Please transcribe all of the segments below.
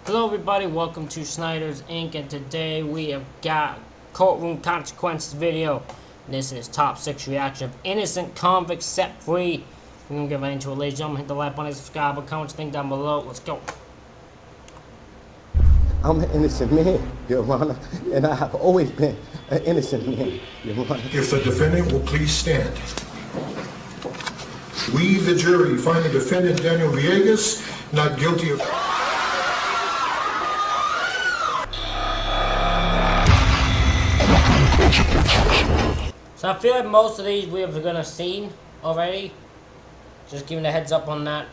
Hello everybody, welcome to Snyder's Inc. And today we have got Courtroom Consequences video. This is top 6 reaction of innocent convicts set free. We're gonna get right into it, ladies and gentlemen. Hit the like button, subscribe, comment, thing down below. Let's go. I'm an innocent man, Your Honor, and I have always been an innocent man, Your Honor. If the defendant will please stand. We, the jury, find the defendant Daniel Villegas not guilty of... So I feel like most of these we have gonna seen already. Just giving a heads up on that.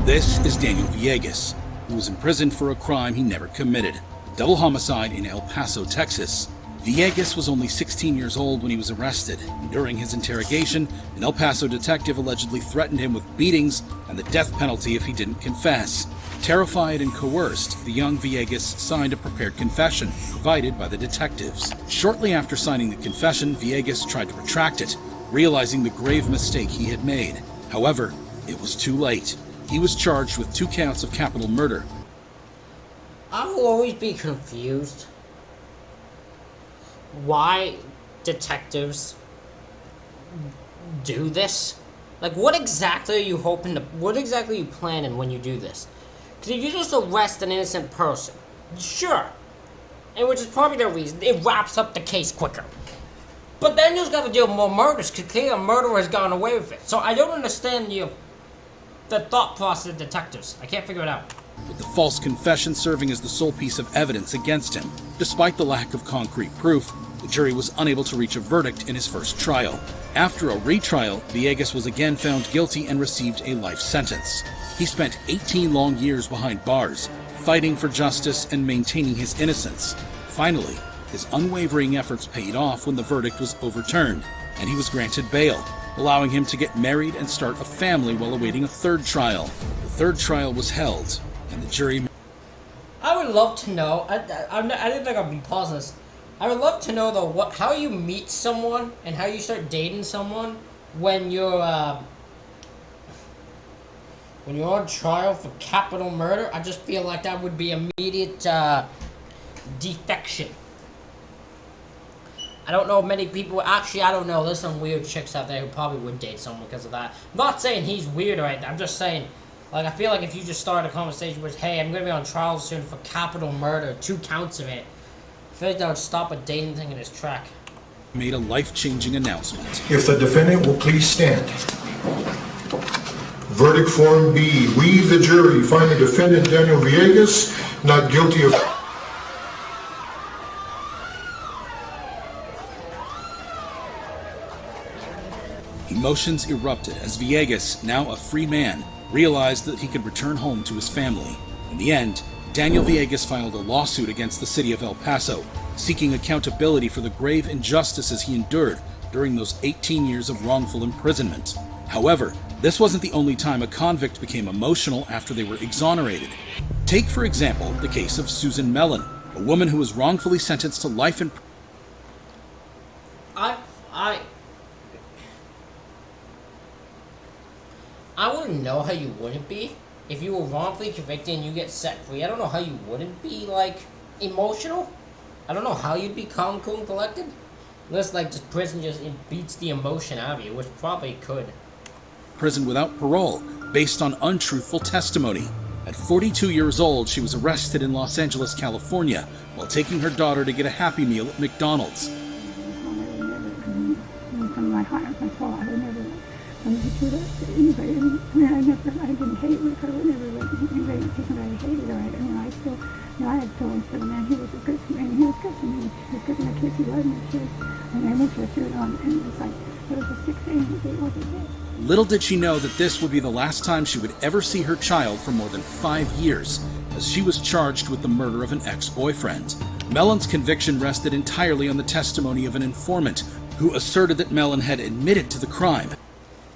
This is Daniel Villegas, who was imprisoned for a crime he never committed, a double homicide in El Paso, Texas. Villegas was only 16 years old when he was arrested, and during his interrogation, an El Paso detective allegedly threatened him with beatings and the death penalty if he didn't confess. Terrified and coerced, the young Villegas signed a prepared confession provided by the detectives. Shortly after signing the confession, Villegas tried to retract it, realizing the grave mistake he had made. However, it was too late. He was charged with 2 counts of capital murder. I will always be confused why detectives do this. Like, what exactly are you hoping to, what exactly are you planning when you do this? Because if you just arrest an innocent person, sure, and which is probably the reason, it wraps up the case quicker. But then you've got to deal with more murders, because clearly a murderer has gone away with it. So I don't understand the thought process of detectives. I can't figure it out. With the false confession serving as the sole piece of evidence against him. Despite the lack of concrete proof, the jury was unable to reach a verdict in his first trial. After a retrial, Villegas was again found guilty and received a life sentence. He spent 18 long years behind bars, fighting for justice and maintaining his innocence. Finally, his unwavering efforts paid off when the verdict was overturned, and he was granted bail, allowing him to get married and start a family while awaiting a third trial. The third trial was held, and the jury... I would love to know, I didn't think I'd be pausing this. I would love to know, though, how you meet someone and how you start dating someone when you're on trial for capital murder. I just feel like that would be immediate defection. I don't know many people, actually I don't know, there's some weird chicks out there who probably would date someone because of that. I'm not saying he's weird or anything, I'm just saying, like, I feel like if you just start a conversation with, hey, I'm going to be on trial soon for capital murder, 2 counts of it, I feel like that would stop a dating thing in his track. Made a life-changing announcement. If the defendant will please stand. Verdict Form B. We, the jury, find the defendant Daniel Villegas not guilty of... Emotions erupted as Villegas, now a free man, realized that he could return home to his family. In the end, Daniel Villegas filed a lawsuit against the city of El Paso, seeking accountability for the grave injustices he endured during those 18 years of wrongful imprisonment. However, this wasn't the only time a convict became emotional after they were exonerated. Take, for example, the case of Susan Mellon, a woman who was wrongfully sentenced to life in prison. I wouldn't know how you wouldn't be. If you were wrongfully convicted and you get set free, I don't know how you wouldn't be, like, emotional. I don't know how you'd be calm, cool, and collected. Unless, like, just prison it beats the emotion out of you, which probably could. Prison without parole, based on untruthful testimony. At 42 years old, she was arrested in Los Angeles, California, while taking her daughter to get a Happy Meal at McDonald's. From my heart and my soul, I would never do that to anybody. I didn't hate Rick. I would never let anybody think that I hated her. I still, I had feelings for the man. He was a good man. He was good to me. He was good to my kids. He loved my kids. And I went to through it on, and it was like, it was a 6 a.m. It wasn't it. Little did she know that this would be the last time she would ever see her child for more than 5 years, as she was charged with the murder of an ex-boyfriend. Mellon's conviction rested entirely on the testimony of an informant who asserted that Mellon had admitted to the crime.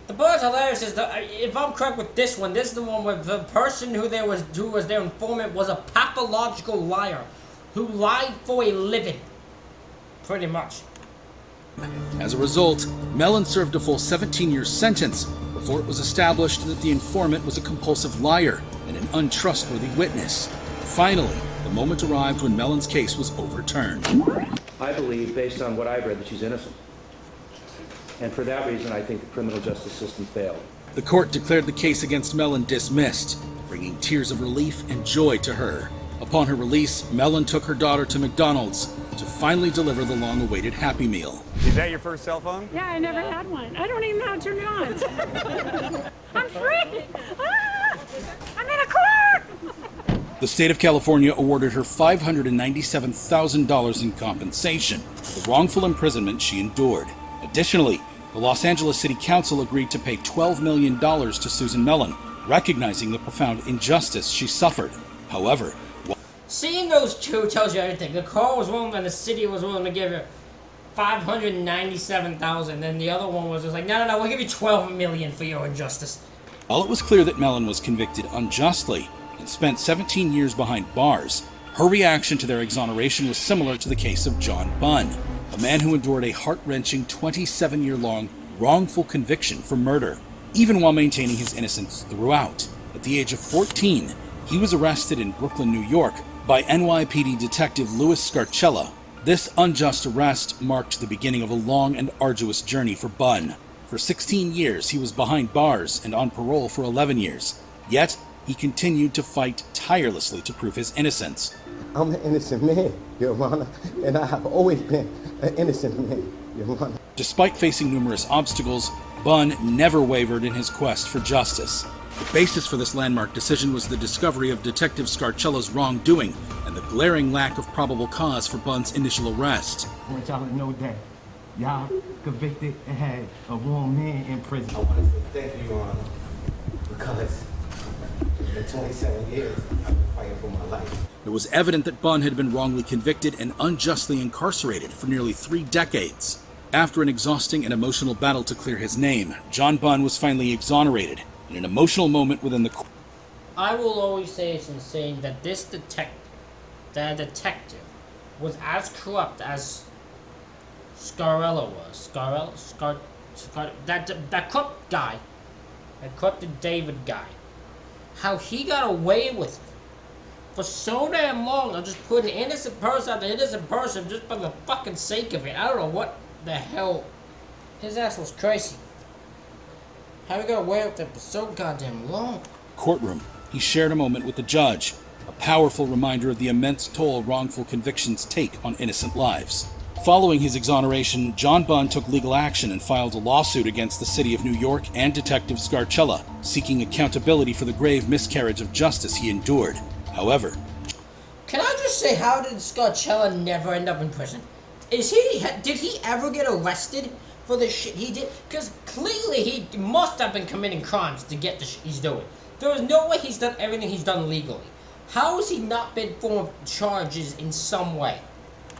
The part hilarious is that, if I'm correct with this one, this is the one where the person who was their informant was a pathological liar who lied for a living. Pretty much. As a result, Mellon served a full 17-year sentence, before it was established that the informant was a compulsive liar and an untrustworthy witness. Finally, the moment arrived when Mellon's case was overturned. I believe, based on what I've read, that she's innocent. And for that reason, I think the criminal justice system failed. The court declared the case against Mellon dismissed, bringing tears of relief and joy to her. Upon her release, Mellon took her daughter to McDonald's to finally deliver the long-awaited Happy Meal. Is that your first cell phone? Yeah, I never had one. I don't even know how to turn it on. I'm free! Ah, I'm in a car! The state of California awarded her $597,000 in compensation for the wrongful imprisonment she endured. Additionally, the Los Angeles City Council agreed to pay $12 million to Susan Mellon, recognizing the profound injustice she suffered. However, Seeing those two tells you everything. The car was willing and the city was willing to give her $597,000, and the other one was just like, no, we'll give you $12 million for your injustice. while it was clear that Mellon was convicted unjustly and spent 17 years behind bars, her reaction to their exoneration was similar to the case of John Bunn, a man who endured a heart-wrenching 27-year-long wrongful conviction for murder, even while maintaining his innocence throughout. At the age of 14, he was arrested in Brooklyn, New York, by NYPD Detective Louis Scarcella. This unjust arrest marked the beginning of a long and arduous journey for Bunn. For 16 years, he was behind bars and on parole for 11 years. Yet, he continued to fight tirelessly to prove his innocence. I'm an innocent man, Your Honor, and I have always been an innocent man, Your Honor. Despite facing numerous obstacles, Bunn never wavered in his quest for justice. The basis for this landmark decision was the discovery of Detective Scarcella's wrongdoing and the glaring lack of probable cause for Bunn's initial arrest. I want y'all to know that y'all convicted and had a warm man in prison. I want to say thank you, Your Honor, because for 27 years, I've been fighting for my life. It was evident that Bunn had been wrongly convicted and unjustly incarcerated for nearly 3 decades. After an exhausting and emotional battle to clear his name, John Bunn was finally exonerated in an emotional moment within the court. I will always say it's insane that this detective was as corrupt as Scarella was. That corrupt guy, that corrupted David guy. How he got away with it for so damn long of just putting an innocent person after innocent person just for the fucking sake of it. I don't know what the hell. His ass was crazy. How he got away with it for so goddamn long. Courtroom, he shared a moment with the judge, a powerful reminder of the immense toll wrongful convictions take on innocent lives. Following his exoneration, John Bunn took legal action and filed a lawsuit against the city of New York and Detective Scarcella, seeking accountability for the grave miscarriage of justice he endured. However, Can I just say, how did Scarcella never end up in prison? Did he ever get arrested for the shit he did? Because clearly he must have been committing crimes to get the shit he's doing. There is no way he's done everything he's done legally. How has he not been formed charges in some way?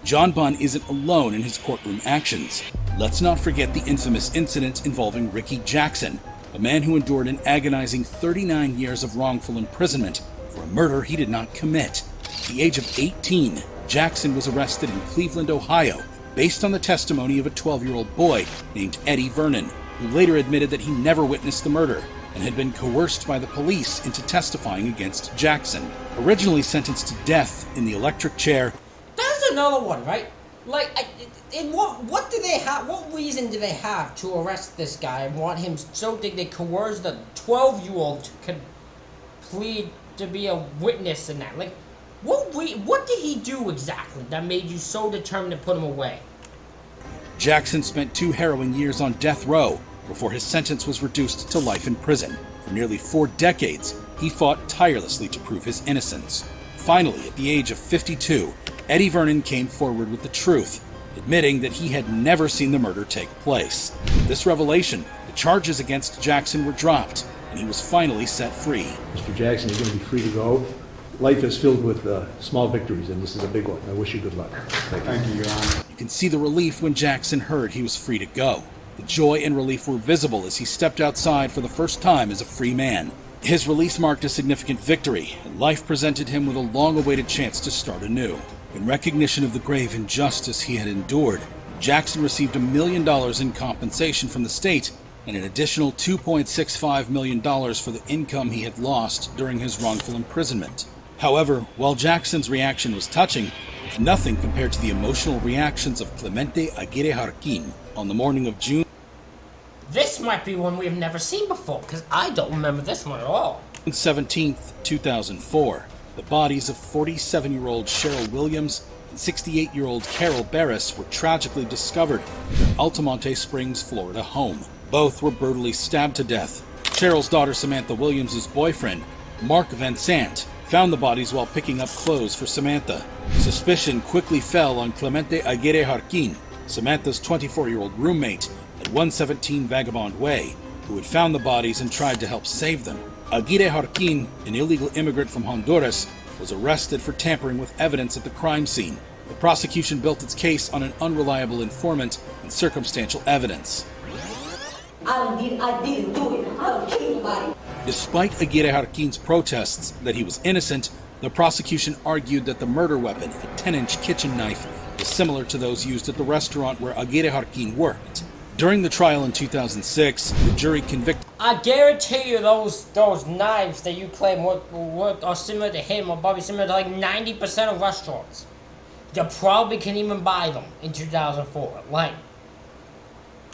John Bunn isn't alone in his courtroom actions. Let's not forget the infamous incident involving Ricky Jackson, a man who endured an agonizing 39 years of wrongful imprisonment for a murder he did not commit. At the age of 18, Jackson was arrested in Cleveland, Ohio, based on the testimony of a 12-year-old boy named Eddie Vernon, who later admitted that he never witnessed the murder and had been coerced by the police into testifying against Jackson. Originally sentenced to death in the electric chair, That's another one, right? Like, what do they have? What reason do they have to arrest this guy and want him so they coerced a 12-year-old to plead to be a witness in that? Like, what did he do exactly that made you so determined to put him away? Jackson spent 2 harrowing years on death row before his sentence was reduced to life in prison. For nearly 4 decades, he fought tirelessly to prove his innocence. Finally, at the age of 52, Eddie Vernon came forward with the truth, admitting that he had never seen the murder take place. With this revelation, the charges against Jackson were dropped, and he was finally set free. Mr. Jackson, you're going to be free to go. Life is filled with small victories, and this is a big one. I wish you good luck. Thank you, Your Honor. You can see the relief when Jackson heard he was free to go. The joy and relief were visible as he stepped outside for the first time as a free man. His release marked a significant victory, and life presented him with a long-awaited chance to start anew. In recognition of the grave injustice he had endured, Jackson received $1 million in compensation from the state and an additional $2.65 million for the income he had lost during his wrongful imprisonment. However, while Jackson's reaction was touching, it's nothing compared to the emotional reactions of Clemente Aguirre Jarquin on the morning of June This might be one we've never seen before, because I don't remember this one at all. 17th, 2004. The bodies of 47-year-old Cheryl Williams and 68-year-old Carol Barris were tragically discovered in their Altamonte Springs, Florida home. Both were brutally stabbed to death. Cheryl's daughter Samantha Williams' boyfriend, Mark Van Sant, found the bodies while picking up clothes for Samantha. Suspicion quickly fell on Clemente Aguirre Jarquin, Samantha's 24-year-old roommate at 117 Vagabond Way, who had found the bodies and tried to help save them. Aguirre Jarquin, an illegal immigrant from Honduras, was arrested for tampering with evidence at the crime scene. The prosecution built its case on an unreliable informant and circumstantial evidence. I didn't do it. I don't kill nobody. Despite Aguirre Jarquin's protests that he was innocent, the prosecution argued that the murder weapon, a 10-inch kitchen knife, is similar to those used at the restaurant where Aguirre Jarquin worked. During the trial in 2006, the jury convicted. I guarantee you those knives that you claim are similar to him or probably similar to like 90% of restaurants. You probably can even buy them in 2004. Like,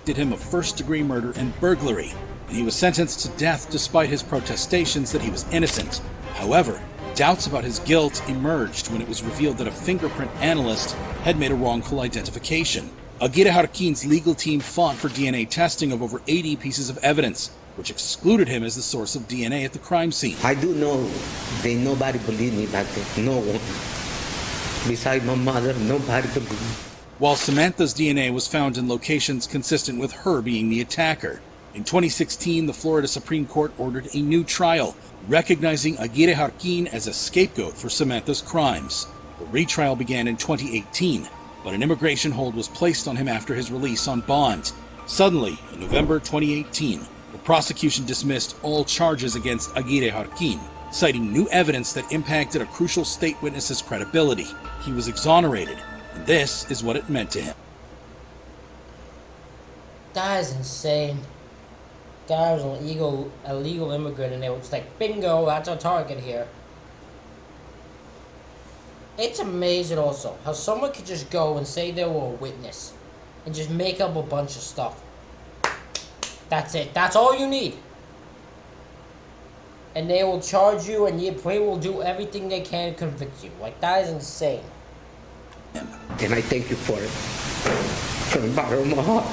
did him of first-degree murder and burglary, and he was sentenced to death despite his protestations that he was innocent. However, doubts about his guilt emerged when it was revealed that a fingerprint analyst had made a wrongful identification. Aguirre Jarquin's legal team fought for DNA testing of over 80 pieces of evidence, which excluded him as the source of DNA at the crime scene. I do know that nobody believed me back then. No one. Besides my mother, nobody believed me. While Samantha's DNA was found in locations consistent with her being the attacker. In 2016, the Florida Supreme Court ordered a new trial, recognizing Aguirre Jarquin as a scapegoat for Samantha's crimes. The retrial began in 2018, but an immigration hold was placed on him after his release on bond. Suddenly, in November 2018, the prosecution dismissed all charges against Aguirre Jarquin, citing new evidence that impacted a crucial state witness's credibility. He was exonerated, and this is what it meant to him. that is insane. Guy was an illegal immigrant, and they were just like, bingo, that's our target here. It's amazing also how someone could just go and say they were a witness and just make up a bunch of stuff. That's it. That's all you need. And they will charge you, and they will do everything they can to convict you. Like, that is insane. And I thank you for it. From the bottom of my heart.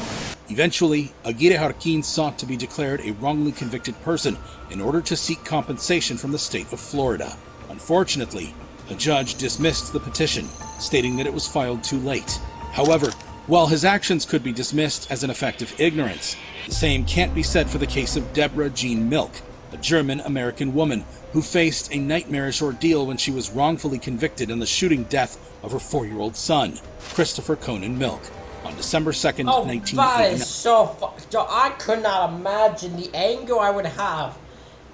Eventually, Aguirre Jarquin sought to be declared a wrongly convicted person in order to seek compensation from the state of Florida. Unfortunately, a judge dismissed the petition, stating that it was filed too late. However, while his actions could be dismissed as an effect of ignorance, the same can't be said for the case of Deborah Jean Milk, a German-American woman who faced a nightmarish ordeal when she was wrongfully convicted in the shooting death of her 4-year-old son, Christopher Conan Milk, on December 2nd, 1989. That is so fucked up. I could not imagine the anger I would have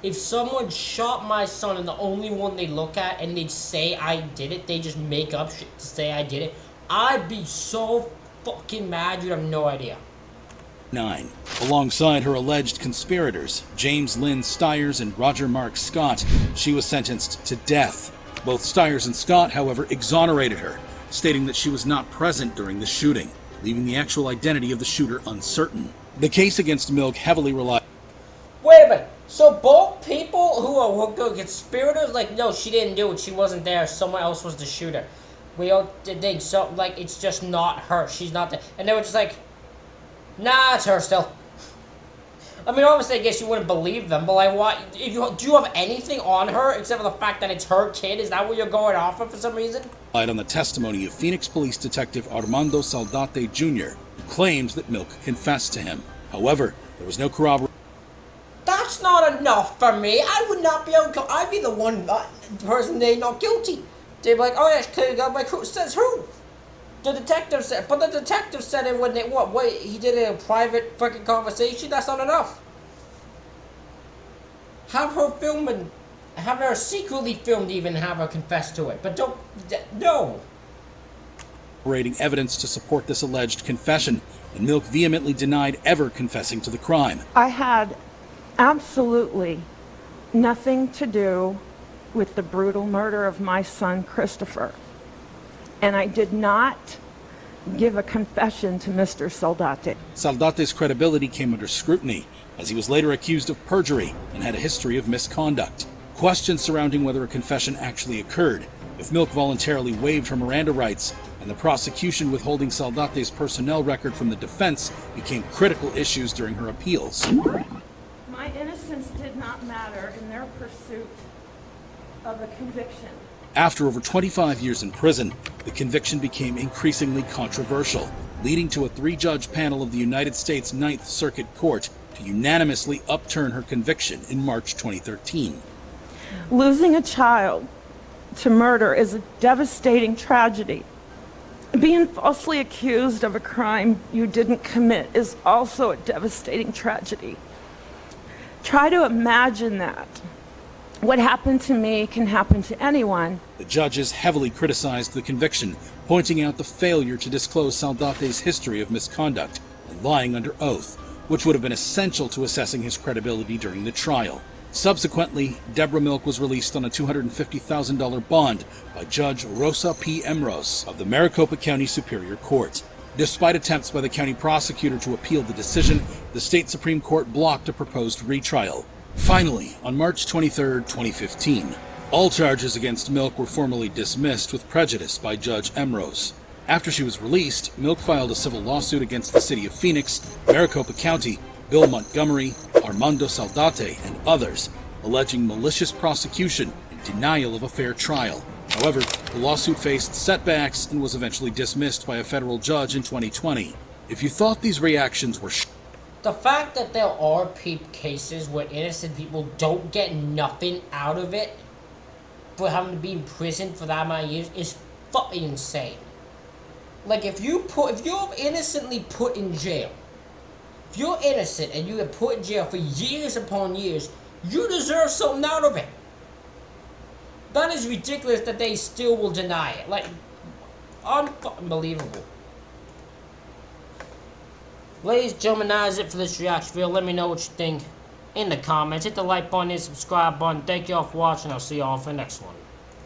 if someone shot my son and the only one they look at and they'd say I did it. They just make up shit to say I did it. I'd be so fucking mad you have no idea. 9. Alongside her alleged conspirators, James Lynn Stiers and Roger Mark Scott, she was sentenced to death. Both Stiers and Scott, however, exonerated her, stating that she was not present during the shooting, leaving the actual identity of the shooter uncertain. The case against Milk heavily relied. Wait a minute. So both people who are conspirators, like, no, she didn't do it. She wasn't there. Someone else was the shooter. We all think so. Like, it's just not her. She's not there. And they were just like, nah, it's her still. I mean, obviously, I guess you wouldn't believe them, but like, what? Do you have anything on her except for the fact that it's her kid? Is that what you're going off of for some reason? On the testimony of Phoenix Police Detective Armando Saldate Jr., who claimed that Milk confessed to him. However, there was no corroboration. That's not enough for me. I would not be able to. I'd be the one person they not guilty. They'd be like, oh yeah, clearly got my crew. Says who? The detective said, but the detective said it when they, wait, he did it in a private fucking conversation? That's not enough. Have her film and have her secretly filmed, even have her confess to it. But don't, no. corroborating evidence to support this alleged confession, and Milk vehemently denied ever confessing to the crime. I had absolutely nothing to do with the brutal murder of my son, Christopher. And I did not give a confession to Mr. Saldate. Saldate's credibility came under scrutiny, as he was later accused of perjury and had a history of misconduct. Questions surrounding whether a confession actually occurred, if Milk voluntarily waived her Miranda rights, and the prosecution withholding Saldate's personnel record from the defense became critical issues during her appeals. My innocence did not matter in their pursuit of a conviction. After over 25 years in prison, the conviction became increasingly controversial, leading to a 3-judge panel of the United States Ninth Circuit Court to unanimously upturn her conviction in March 2013. Losing a child to murder is a devastating tragedy. Being falsely accused of a crime you didn't commit is also a devastating tragedy. Try to imagine that. What happened to me can happen to anyone. The judges heavily criticized the conviction, pointing out the failure to disclose Saldate's history of misconduct and lying under oath, which would have been essential to assessing his credibility during the trial. Subsequently, Deborah Milk was released on a $250,000 bond by Judge Rosa P. Emros of the Maricopa County Superior Court. Despite attempts by the county prosecutor to appeal the decision, the state Supreme Court blocked a proposed retrial. Finally, on March 23, 2015, all charges against Milk were formally dismissed with prejudice by Judge Emros. After she was released, Milk filed a civil lawsuit against the city of Phoenix, Maricopa County, Bill Montgomery, Armando Saldate, and others, alleging malicious prosecution and denial of a fair trial. However, the lawsuit faced setbacks and was eventually dismissed by a federal judge in 2020. If you thought these reactions were the fact that there are cases where innocent people don't get nothing out of it for having to be in prison for that amount of years is fucking insane. Like, if you're innocently put in jail, if you're innocent and you get put in jail for years upon years, you deserve something out of it. That is ridiculous that they still will deny it. Like, unbelievable. Ladies and gentlemen, that is it for this reaction video. Let me know what you think in the comments. Hit the like button and subscribe button. Thank you all for watching. I'll see you all for the next one.